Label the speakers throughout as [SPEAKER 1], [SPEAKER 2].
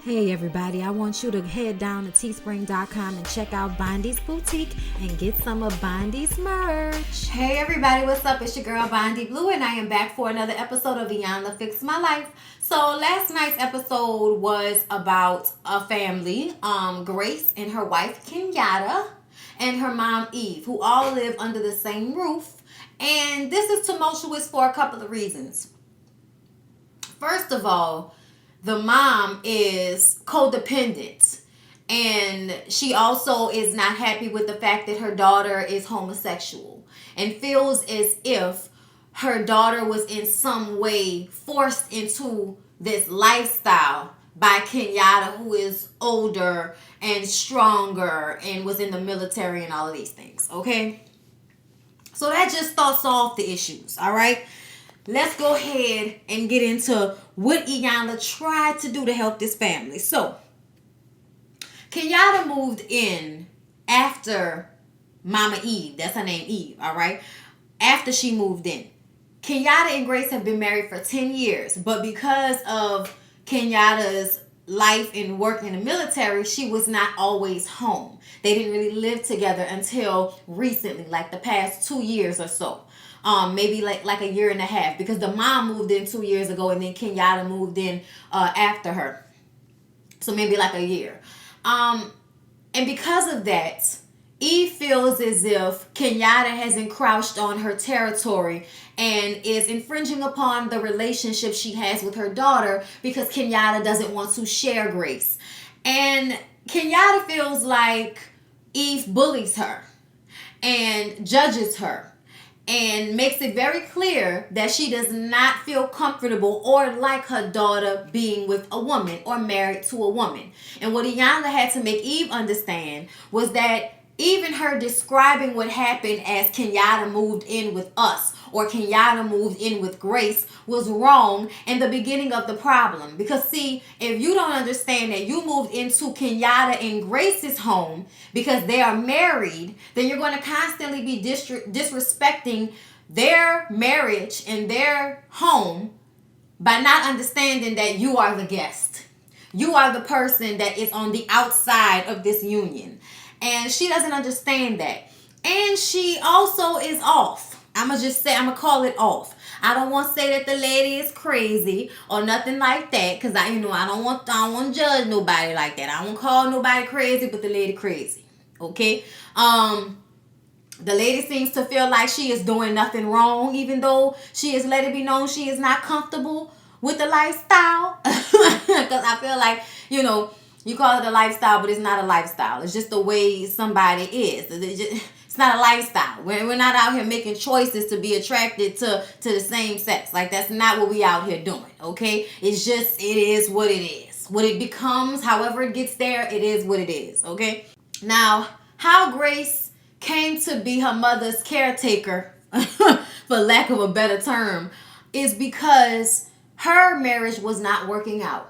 [SPEAKER 1] Hey everybody, I want you to head down to teespring.com and check out Bondy's Boutique and get some of Bondy's merch.
[SPEAKER 2] Hey everybody, what's up? It's your girl Bondy Blue and I am back for another episode of Beyond Fix My Life. So last night's episode was about a family, Grace and her wife Kenyatta and her mom Eve, who all live under the same roof. And this is tumultuous for a couple of reasons. First of all, the mom is codependent, and she also is not happy with the fact that her daughter is homosexual and feels as if her daughter was in some way forced into this lifestyle by Kenyatta, who is older and stronger and was in the military and all of these things. Okay, so that just starts off the issues. All right, let's go ahead and get into what Iyanla tried to do to help this family. So, Kenyatta moved in after Mama Eve. That's her name, Eve, all right? After she moved in. Kenyatta and Grace have been married for 10 years, but because of Kenyatta's life and work in the military, she was not always home. They didn't really live together until recently, like the past 2 years or so. Maybe like a year and a half, because the mom moved in 2 years ago and then Kenyatta moved in after her. So maybe like a year. And because of that, Eve feels as if Kenyatta has encroached on her territory and is infringing upon the relationship she has with her daughter because Kenyatta doesn't want to share Grace. And Kenyatta feels like Eve bullies her and judges her and makes it very clear that she does not feel comfortable or like her daughter being with a woman or married to a woman. And what Iyanla had to make Eve understand was that even her describing what happened as Kenyatta moved in with us or Kenyatta moved in with Grace was wrong and the beginning of the problem. Because see, if you don't understand that you moved into Kenyatta and Grace's home because they are married, then you're going to constantly be disrespecting their marriage and their home by not understanding that you are the guest. You are the person that is on the outside of this union. And she doesn't understand that. And she also is off. I'm going to call it off. I don't want to say that the lady is crazy or nothing like that, because I don't want to judge nobody like that. I won't call nobody crazy, but the lady crazy. Okay? The lady seems to feel like she is doing nothing wrong, even though she has let it be known she is not comfortable with the lifestyle. Because I feel like, you call it a lifestyle, but it's not a lifestyle. It's just the way somebody is. It's not a lifestyle. We're not out here making choices to be attracted to the same sex. Like, that's not what we out here doing, okay? It is what it is. What it becomes, however it gets there, it is what it is, okay? Now, how Grace came to be her mother's caretaker, for lack of a better term, is because her marriage was not working out.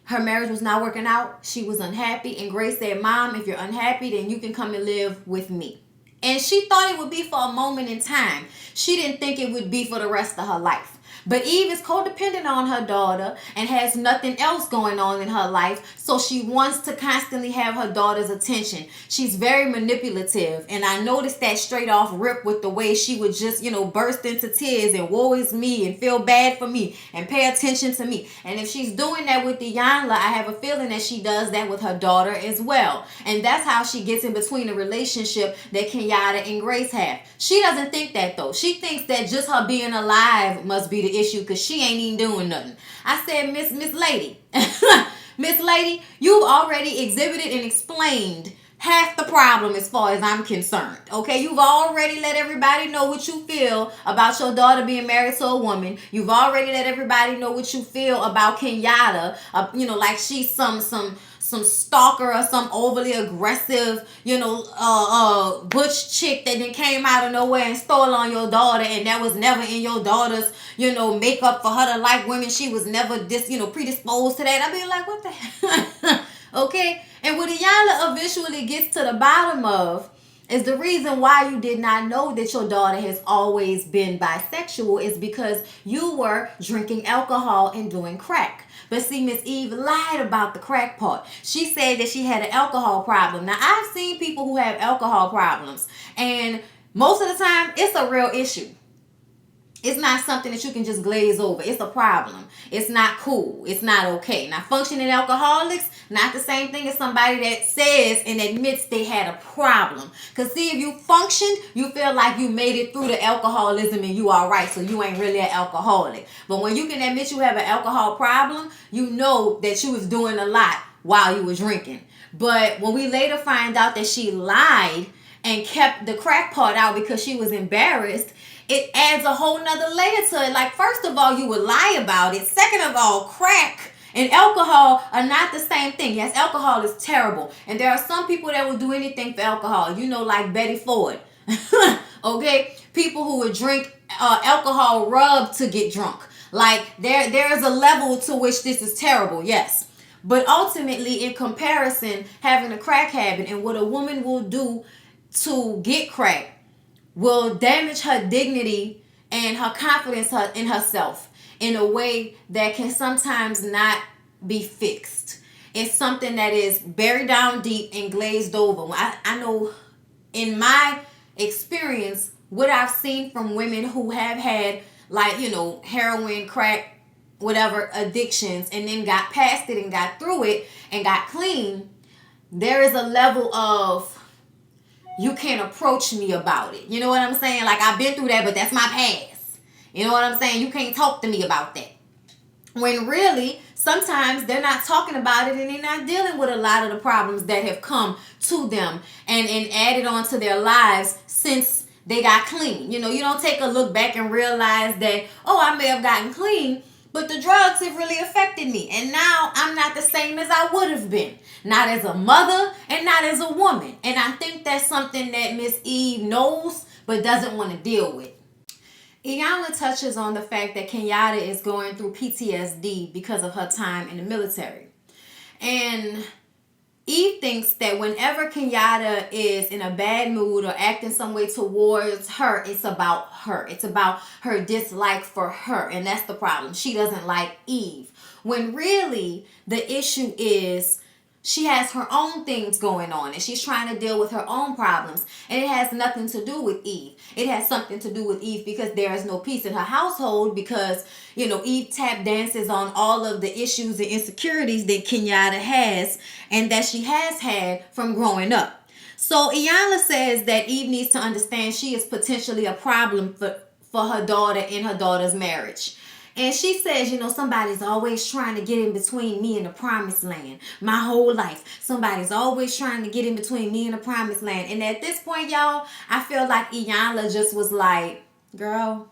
[SPEAKER 2] Her marriage was not working out. She was unhappy. And Grace said, Mom, if you're unhappy, then you can come and live with me. And she thought it would be for a moment in time. She didn't think it would be for the rest of her life. But Eve is codependent on her daughter and has nothing else going on in her life. So she wants to constantly have her daughter's attention. She's very manipulative. And I noticed that straight off rip with the way she would just, burst into tears and woe is me and feel bad for me and pay attention to me. And if she's doing that with Iyanla, I have a feeling that she does that with her daughter as well. And that's how she gets in between the relationship that Kenyatta and Grace have. She doesn't think that, though. She thinks that just her being alive must be the issue because she ain't even doing nothing. I said, Miss Lady, Miss Lady, you've already exhibited and explained half the problem as far as I'm concerned. Okay, you've already let everybody know what you feel about your daughter being married to a woman. You've already let everybody know what you feel about Kenyatta. Like she's some stalker or some overly aggressive, butch chick that then came out of nowhere and stole on your daughter, and that was never in your daughter's, makeup for her to like women. She was never predisposed to that. I mean, like, what the hell? Okay? And what Iyanla eventually gets to the bottom of is the reason why you did not know that your daughter has always been bisexual is because you were drinking alcohol and doing crack. But see, Miss Eve lied about the crack part. She said that she had an alcohol problem. Now, I've seen people who have alcohol problems, and most of the time, it's a real issue. It's not something that you can just glaze over. It's a problem. It's not cool. It's not okay. Now, functioning alcoholics, not the same thing as somebody that says and admits they had a problem. Because see, if you functioned, you feel like you made it through the alcoholism and you all right, so you ain't really an alcoholic. But when you can admit you have an alcohol problem, you know that you was doing a lot while you were drinking. But when we later find out that she lied and kept the crack part out because she was embarrassed, it adds a whole nother layer to it. Like, first of all, you would lie about it. Second of all, crack and alcohol are not the same thing. Yes, alcohol is terrible. And there are some people that will do anything for alcohol. You know, like Betty Ford. Okay? People who would drink alcohol rub to get drunk. Like, there is a level to which this is terrible. Yes. But ultimately, in comparison, having a crack habit and what a woman will do to get crack will damage her dignity and her confidence in herself in a way that can sometimes not be fixed. It's something that is buried down deep and glazed over. I know in my experience, what I've seen from women who have had, like, you know, heroin, crack, whatever addictions, and then got past it and got through it and got clean, there is a level of, you can't approach me about it. You know what I'm saying? Like, I've been through that, but that's my past. You know what I'm saying? You can't talk to me about that. When really, sometimes they're not talking about it and they're not dealing with a lot of the problems that have come to them and added on to their lives since they got clean. You know, you don't take a look back and realize that, oh, I may have gotten clean, but the drugs have really affected me. And now I'm not the same as I would have been. Not as a mother and not as a woman. And I think that's something that Miss Eve knows but doesn't want to deal with. Iyanla touches on the fact that Kenyatta is going through PTSD because of her time in the military. And Eve thinks that whenever Kenyatta is in a bad mood or acting some way towards her, it's about her. It's about her dislike for her. And that's the problem. She doesn't like Eve. When really the issue is she has her own things going on and she's trying to deal with her own problems. And it has nothing to do with Eve. It has something to do with Eve because there is no peace in her household because, you know, Eve tap dances on all of the issues and insecurities that Kenyatta has and that she has had from growing up. So Iyanla says that Eve needs to understand she is potentially a problem for her daughter in her daughter's marriage. And she says, you know, somebody's always trying to get in between me and the promised land. My whole life, somebody's always trying to get in between me and the promised land. And at this point, y'all, I feel like Iyanla just was like, girl,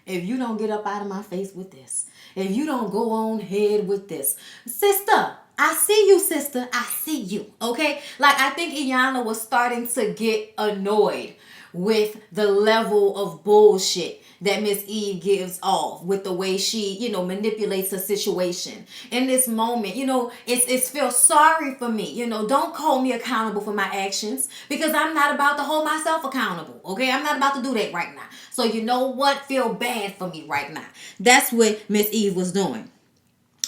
[SPEAKER 2] if you don't get up out of my face with this, if you don't go on ahead with this, sister, I see you, sister. I see you. Okay? Like, I think Iyanla was starting to get annoyed with the level of bullshit that Miss Eve gives off with the way she, you know, manipulates a situation. In this moment, you know, it's feel sorry for me. You know, don't hold me accountable for my actions because I'm not about to hold myself accountable. Okay? I'm not about to do that right now. So you know what? Feel bad for me right now. That's what Miss Eve was doing.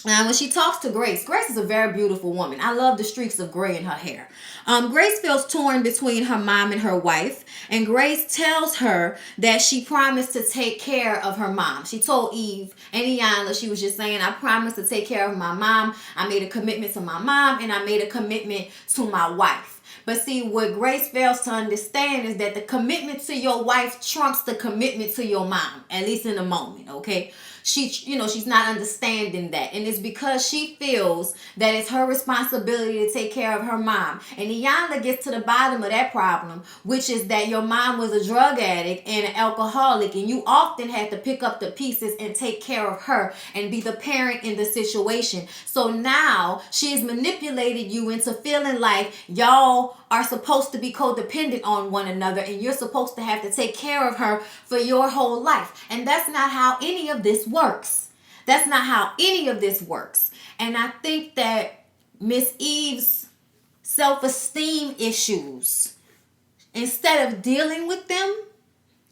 [SPEAKER 2] Now, when she talks to Grace, Grace is a very beautiful woman. I love the streaks of gray in her hair. Grace feels torn between her mom and her wife. And Grace tells her that she promised to take care of her mom. She told Eve and Iyanla, she was just saying, I promised to take care of my mom. I made a commitment to my mom and I made a commitment to my wife. But see, what Grace fails to understand is that the commitment to your wife trumps the commitment to your mom, at least in the moment, okay? She's not understanding that. And it's because she feels that it's her responsibility to take care of her mom. And Iyanla gets to the bottom of that problem, which is that your mom was a drug addict and an alcoholic, and you often had to pick up the pieces and take care of her and be the parent in the situation. So now she has manipulated you into feeling like y'all are supposed to be codependent on one another and you're supposed to have to take care of her for your whole life. And that's not how any of this works. That's not how any of this works. And I think that Miss Eve's self-esteem issues, instead of dealing with them,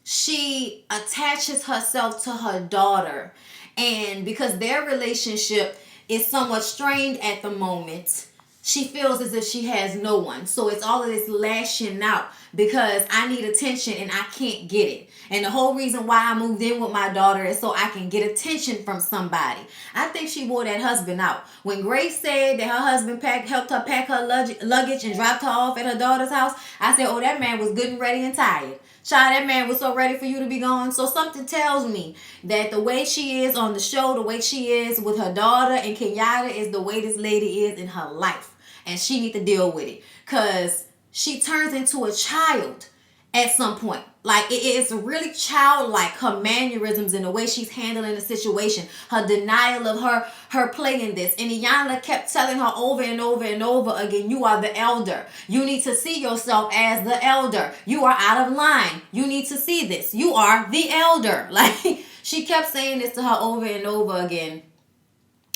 [SPEAKER 2] she attaches herself to her daughter And because their relationship is somewhat strained at the moment, she feels as if she has no one. So it's all of this lashing out because I need attention and I can't get it. And the whole reason why I moved in with my daughter is so I can get attention from somebody. I think she wore that husband out. When Grace said that her husband helped her pack her luggage and dropped her off at her daughter's house, I said, oh, that man was good and ready and tired. Child, that man was so ready for you to be gone. So something tells me that the way she is on the show, the way she is with her daughter and Kenyatta is the way this lady is in her life. And she need to deal with it. Because she turns into a child at some point. Like, it is really childlike, her mannerisms and the way she's handling the situation. Her denial of her playing this. And Iyanla kept telling her over and over and over again, you are the elder. You need to see yourself as the elder. You are out of line. You need to see this. You are the elder. Like, she kept saying this to her over and over again.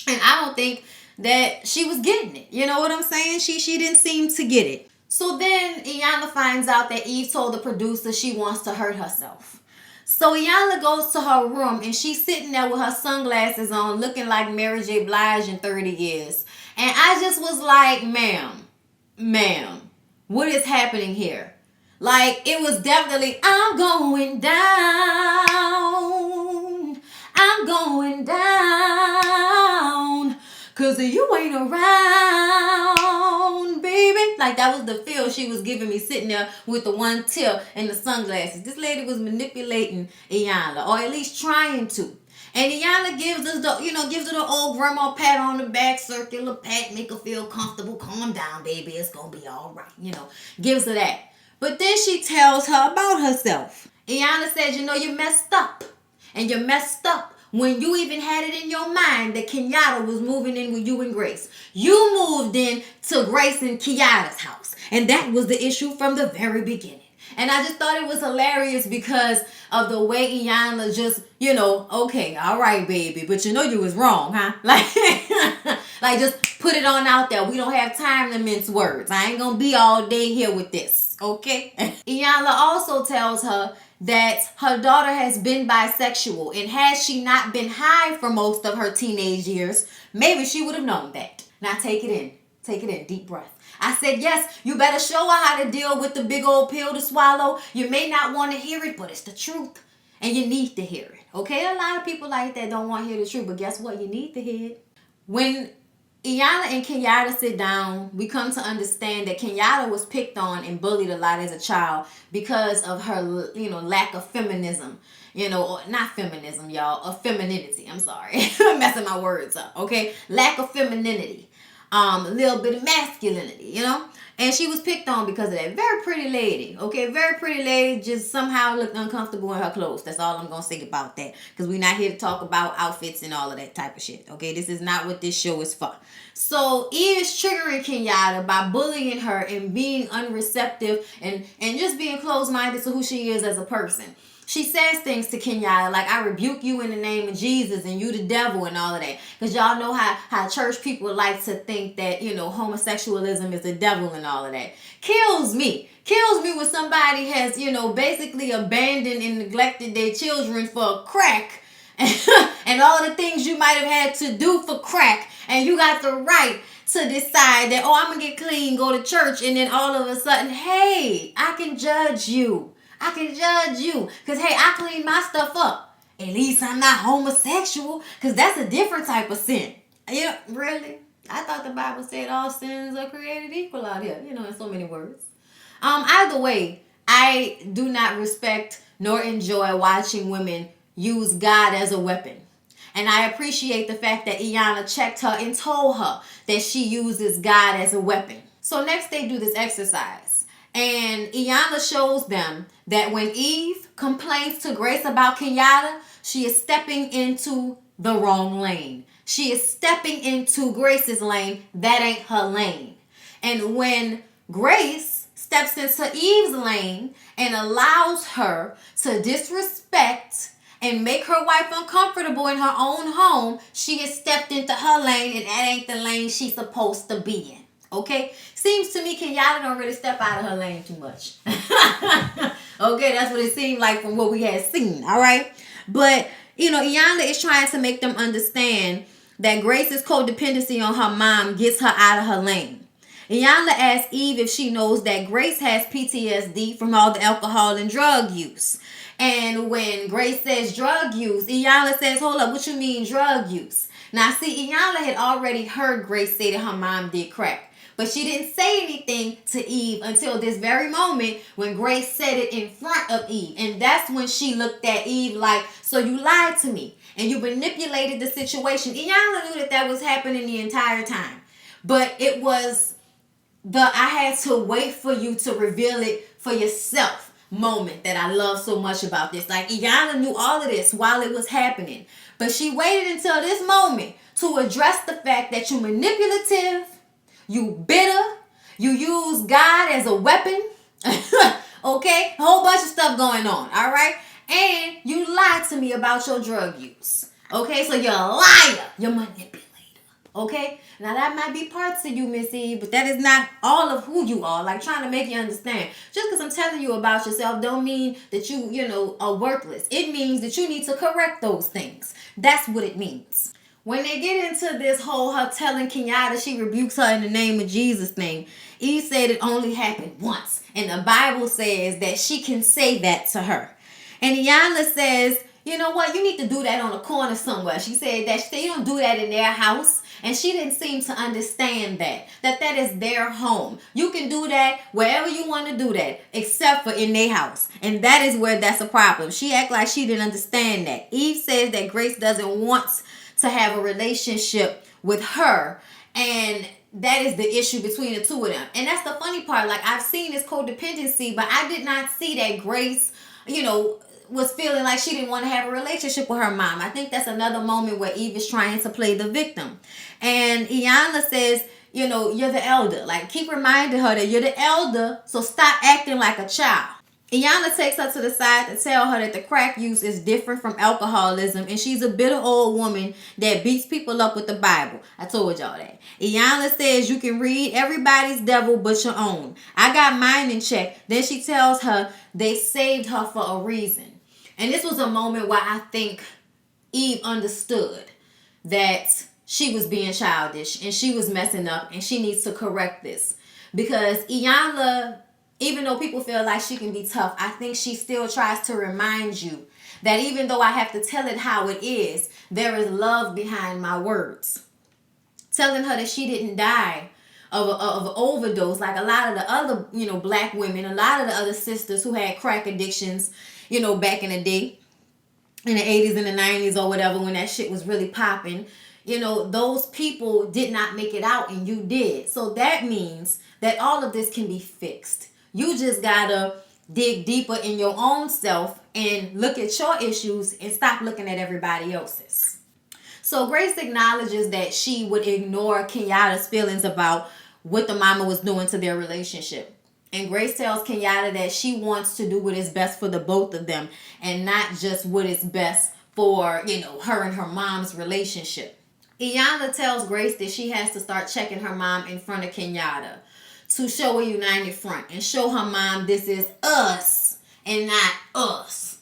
[SPEAKER 2] And I don't think that she was getting it. You know what I'm saying? She didn't seem to get it. So then Iyanla finds out that Eve told the producer she wants to hurt herself. So Iyanla goes to her room and she's sitting there with her sunglasses on looking like Mary J. Blige in 30 years. And I just was like, ma'am, what is happening here? Like, it was definitely, I'm going down. I'm going down. Cause you ain't around, baby. Like, that was the feel she was giving me sitting there with the one tip and the sunglasses. This lady was manipulating Iyanla, or at least trying to. And Iyanla gives her the old grandma pat on the back, circular pat, make her feel comfortable. Calm down, baby. It's gonna be all right. Gives her that. But then she tells her about herself. Iyanla says, you messed up. And you messed up when you even had it in your mind that Kenyatta was moving in with you and Grace. You moved in to Grace and Kenyatta's house. And that was the issue from the very beginning. And I just thought it was hilarious because of the way Iyanla just, okay, all right, baby, but you was wrong, huh? Like just put it on out there. We don't have time to mince words. I ain't gonna be all day here with this, okay? Iyanla also tells her that her daughter has been bisexual, and had she not been high for most of her teenage years, maybe she would have known that. Now take it in, deep breath. I said, yes, you better show her how to deal with the big old pill to swallow. You may not want to hear it, but it's the truth, and you need to hear it, okay? A lot of people like that don't want to hear the truth, but guess what? You need to hear it. When Iyanla and Kenyatta sit down, we come to understand that Kenyatta was picked on and bullied a lot as a child because of her, lack of feminism. Not feminism, y'all, of femininity. I'm sorry. I'm messing my words up, okay? Lack of femininity. A little bit of masculinity, And she was picked on because of that. Very pretty lady, okay? Very pretty lady, just somehow looked uncomfortable in her clothes. That's all I'm going to say about that. Because we're not here to talk about outfits and all of that type of shit, okay? This is not what this show is for. So Eve is triggering Kenyatta by bullying her and being unreceptive and just being closed-minded to who she is as a person. She says things to Kenyatta like, I rebuke you in the name of Jesus and you the devil and all of that. Because y'all know how church people like to think that, homosexualism is the devil and all of that. Kills me when somebody has, basically abandoned and neglected their children for crack and all the things you might have had to do for crack. And you got the right to decide that, I'm going to get clean, go to church. And then all of a sudden, hey, I can judge you. Because, hey, I clean my stuff up. At least I'm not homosexual. Because that's a different type of sin. Really? I thought the Bible said all sins are created equal out here. In so many words. Either way, I do not respect nor enjoy watching women use God as a weapon. And I appreciate the fact that Iyanla checked her and told her that she uses God as a weapon. So next they do this exercise. And Iyanla shows them that when Eve complains to Grace about Kenyatta, she is stepping into the wrong lane. She is stepping into Grace's lane. That ain't her lane. And when Grace steps into Eve's lane and allows her to disrespect and make her wife uncomfortable in her own home, she has stepped into her lane, and that ain't the lane she's supposed to be in. Okay? Seems to me Kenyatta don't really step out of her lane too much. Okay, that's what it seemed like from what we had seen, all right? But Iyanla is trying to make them understand that Grace's codependency on her mom gets her out of her lane. Iyanla asks Eve if she knows that Grace has PTSD from all the alcohol and drug use. And when Grace says drug use, Iyanla says, hold up, what you mean drug use? Now, see, Iyanla had already heard Grace say that her mom did crack. But she didn't say anything to Eve until this very moment when Grace said it in front of Eve. And that's when she looked at Eve like, so you lied to me and you manipulated the situation. Iyanla knew that was happening the entire time. But it was I had to wait for you to reveal it for yourself moment that I love so much about this. Like, Iyanla knew all of this while it was happening. But she waited until this moment to address the fact that you manipulative, you bitter, you use God as a weapon, okay? A whole bunch of stuff going on, all right? And you lied to me about your drug use, okay? So you're a liar, you're a manipulator, okay? Now that might be parts of you, Miss Eve, but that is not all of who you are. Like, trying to make you understand. Just because I'm telling you about yourself don't mean that you are worthless. It means that you need to correct those things. That's what it means. When they get into this whole her telling Kenyatta she rebukes her in the name of Jesus thing, Eve said it only happened once. And the Bible says that she can say that to her. And Iyanla says, you know what, you need to do that on a corner somewhere. She said that you don't do that in their house. And she didn't seem to understand that is their home. You can do that wherever you want to do that, except for in their house. And that is where that's a problem. She act like she didn't understand that. Eve says that Grace doesn't want to have a relationship with her. And that is the issue between the two of them. And that's the funny part. Like, I've seen this codependency, but I did not see that Grace, was feeling like she didn't want to have a relationship with her mom. I think that's another moment where Eve is trying to play the victim. And Iyanla says, you're the elder. Like, keep reminding her that you're the elder, so stop acting like a child. Iyanla takes her to the side to tell her that the crack use is different from alcoholism, and she's a bitter old woman that beats people up with the Bible. I told y'all that. Iyanla says you can read everybody's devil but your own. I got mine in check. Then she tells her they saved her for a reason. And this was a moment where I think Eve understood that she was being childish and she was messing up and she needs to correct this. Because Iyanla, even though people feel like she can be tough, I think she still tries to remind you that even though I have to tell it how it is, there is love behind my words. Telling her that she didn't die of overdose like a lot of the other, black women, a lot of the other sisters who had crack addictions, back in the day, in the 80s and the 90s or whatever, when that shit was really popping. Those people did not make it out and you did. So that means that all of this can be fixed. You just gotta dig deeper in your own self and look at your issues and stop looking at everybody else's. So Grace acknowledges that she would ignore Kenyatta's feelings about what the mama was doing to their relationship. And Grace tells Kenyatta that she wants to do what is best for the both of them and not just what is best for, her and her mom's relationship. Iyanla tells Grace that she has to start checking her mom in front of Kenyatta to show a united front and show her mom this is us and not us.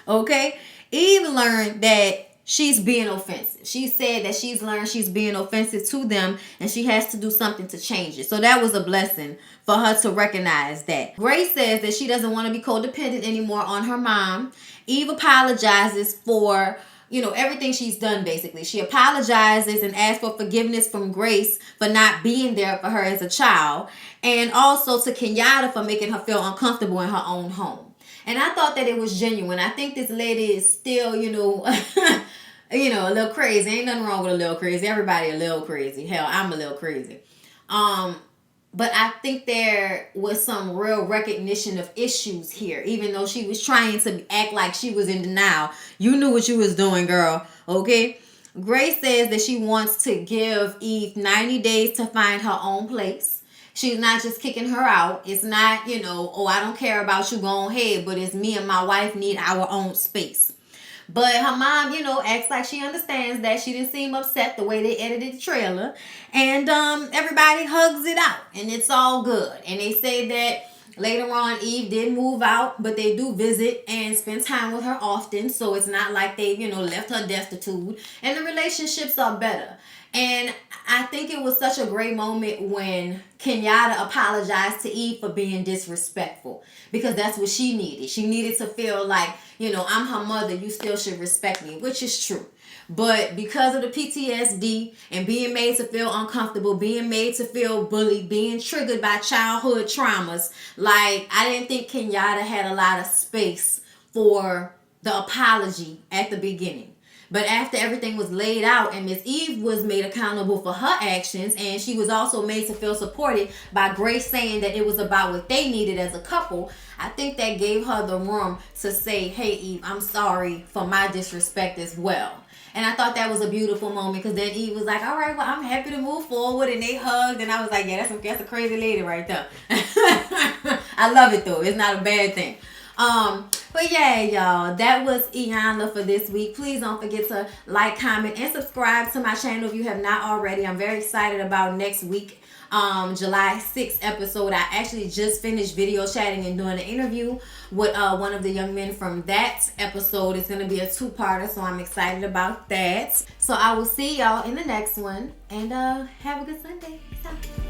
[SPEAKER 2] Okay? Eve learned that she's being offensive. She said that she's learned she's being offensive to them and she has to do something to change it. So that was a blessing for her to recognize that. Grace says that she doesn't want to be codependent anymore on her mom. Eve apologizes for, everything she's done, basically. She apologizes and asks for forgiveness from Grace for not being there for her as a child. And also to Kenyatta for making her feel uncomfortable in her own home. And I thought that it was genuine. I think this lady is still, a little crazy. Ain't nothing wrong with a little crazy. Everybody a little crazy. Hell, I'm a little crazy. But I think there was some real recognition of issues here. Even though she was trying to act like she was in denial. You knew what you was doing, girl. Okay? Grace says that she wants to give Eve 90 days to find her own place. She's not just kicking her out. It's not, I don't care about you, go ahead. But it's me and my wife need our own space. But her mom, acts like she understands that. She didn't seem upset the way they edited the trailer. And everybody hugs it out. And it's all good. And they say that Later on, Eve did move out, but they do visit and spend time with her often. So it's not like they, left her destitute. And the relationships are better. And I think it was such a great moment when Kenyatta apologized to Eve for being disrespectful. Because that's what she needed. She needed to feel like, I'm her mother, you still should respect me, which is true. But because of the PTSD and being made to feel uncomfortable, being made to feel bullied, being triggered by childhood traumas, like, I didn't think Kenyatta had a lot of space for the apology at the beginning. But after everything was laid out and Miss Eve was made accountable for her actions, and she was also made to feel supported by Grace saying that it was about what they needed as a couple, I think that gave her the room to say, hey, Eve, I'm sorry for my disrespect as well. And I thought that was a beautiful moment, because then Eve was like, all right, well, I'm happy to move forward. And they hugged. And I was like, yeah, that's a crazy lady right there. I love it, though. It's not a bad thing. But yeah, y'all, that was Iyanla for this week. Please don't forget to like, comment, and subscribe to my channel if you have not already. I'm very excited about next week. July 6th episode. I actually just finished video chatting and doing an interview with one of the young men from that episode. It's going to be a 2-parter, so I'm excited about that. So I will see y'all in the next one, and have a good Sunday. Peace out.